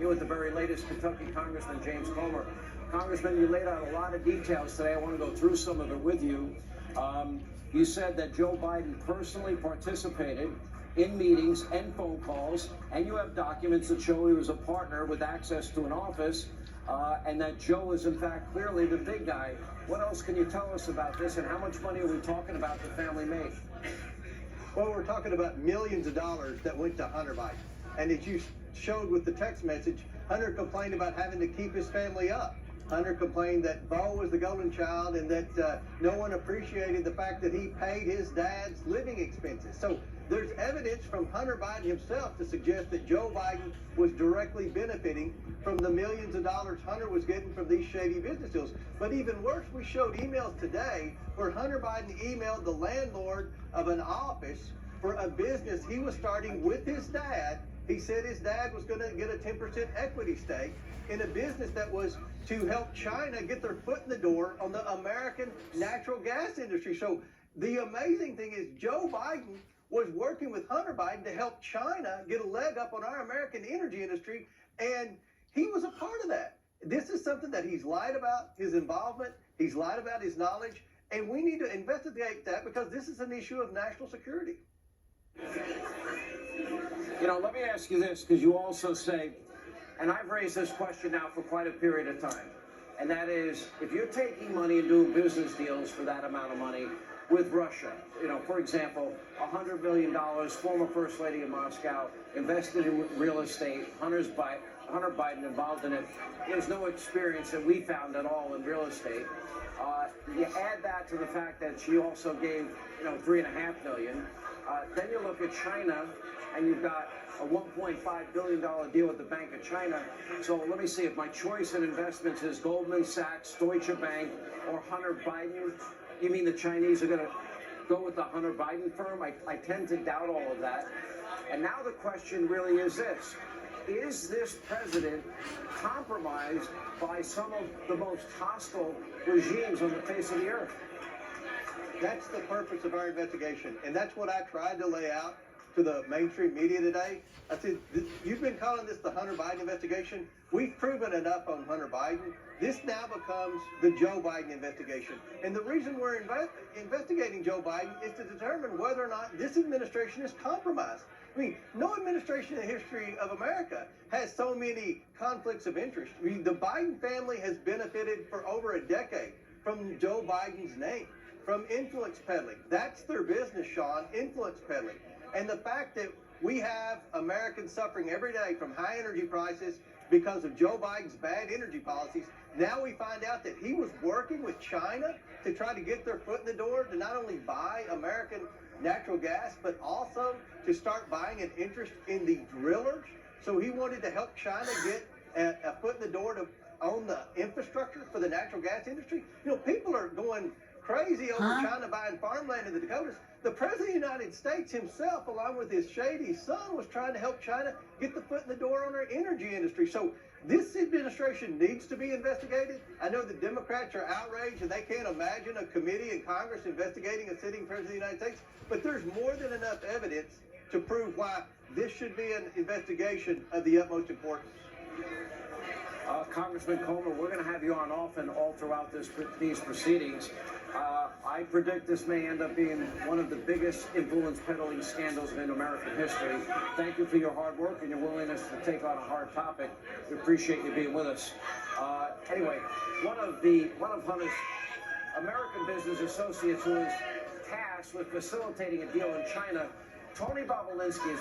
here with the very latest Kentucky Congressman James Comer. Congressman, you laid out a lot of details today. I want to go through some of it with you. You said that Joe Biden personally participated in meetings and phone calls, and you have documents that show he was a partner with access to an office, and that Joe is in fact clearly the big guy. What else can you tell us about this, and how much money are we talking about the family made? Well, we're talking about millions of dollars that went to Hunter Biden. And as you showed with the text message, Hunter complained about having to keep his family up. Hunter complained that Bo was the golden child and that no one appreciated the fact that he paid his dad's living expenses. So there's evidence from Hunter Biden himself to suggest that Joe Biden was directly benefiting from the millions of dollars Hunter was getting from these shady business deals. But even worse, we showed emails today where Hunter Biden emailed the landlord of an office for a business he was starting with his dad. He said his dad was going to get a 10% equity stake in a business that was to help China get their foot in the door on the American natural gas industry. So the amazing thing is Joe Biden was working with Hunter Biden to help China get a leg up on our American energy industry, and he was a part of that. This is something that he's lied about, his involvement, he's lied about his knowledge, and we need to investigate that because this is an issue of national security. You know, let me ask you this, because you also say, and I've raised this question now for quite a period of time, and that is, if you're taking money and doing business deals for that amount of money with Russia, you know, for example, $100 million, former First Lady of Moscow, invested in real estate, Hunter Biden involved in it. There's no experience that we found at all in real estate. You add that to the fact that she also gave, you know, $3.5 million. Then you look at China, and you've got a $1.5 billion deal with the Bank of China. So let me see, if my choice in investments is Goldman Sachs, Deutsche Bank, or Hunter Biden, you mean the Chinese are going to go with the Hunter Biden firm? I tend to doubt all of that. And now the question really is this. Is this president compromised by some of the most hostile regimes on the face of the earth? That's the purpose of our investigation, and that's what I tried to lay out to the mainstream media today. I said, you've been calling this the Hunter Biden investigation. We've proven enough on Hunter Biden. This now becomes the Joe Biden investigation. And the reason we're investigating Joe Biden is to determine whether or not this administration is compromised. I mean, no administration in the history of America has so many conflicts of interest. I mean, the Biden family has benefited for over a decade from Joe Biden's name, from influence peddling. That's their business, Sean, influence peddling. And the fact that we have Americans suffering every day from high energy prices because of Joe Biden's bad energy policies, now we find out that he was working with China to try to get their foot in the door to not only buy American natural gas, but also to start buying an interest in the drillers. So he wanted to help China get a foot in the door to own the infrastructure for the natural gas industry. You know, people are going crazy over China buying farmland in the Dakotas. The President of the United States himself, along with his shady son, was trying to help China get the foot in the door on our energy industry. So this administration needs to be investigated. I know the Democrats are outraged and they can't imagine a committee in Congress investigating a sitting President of the United States, but there's more than enough evidence to prove why this should be an investigation of the utmost importance. Congressman Comer, we're going to have you on often all throughout these proceedings. I predict this may end up being one of the biggest influence peddling scandals in American history. Thank you for your hard work and your willingness to take on a hard topic. We appreciate you being with us. Anyway, one of Hunter's American business associates who is tasked with facilitating a deal in China, Tony Bobulinski, is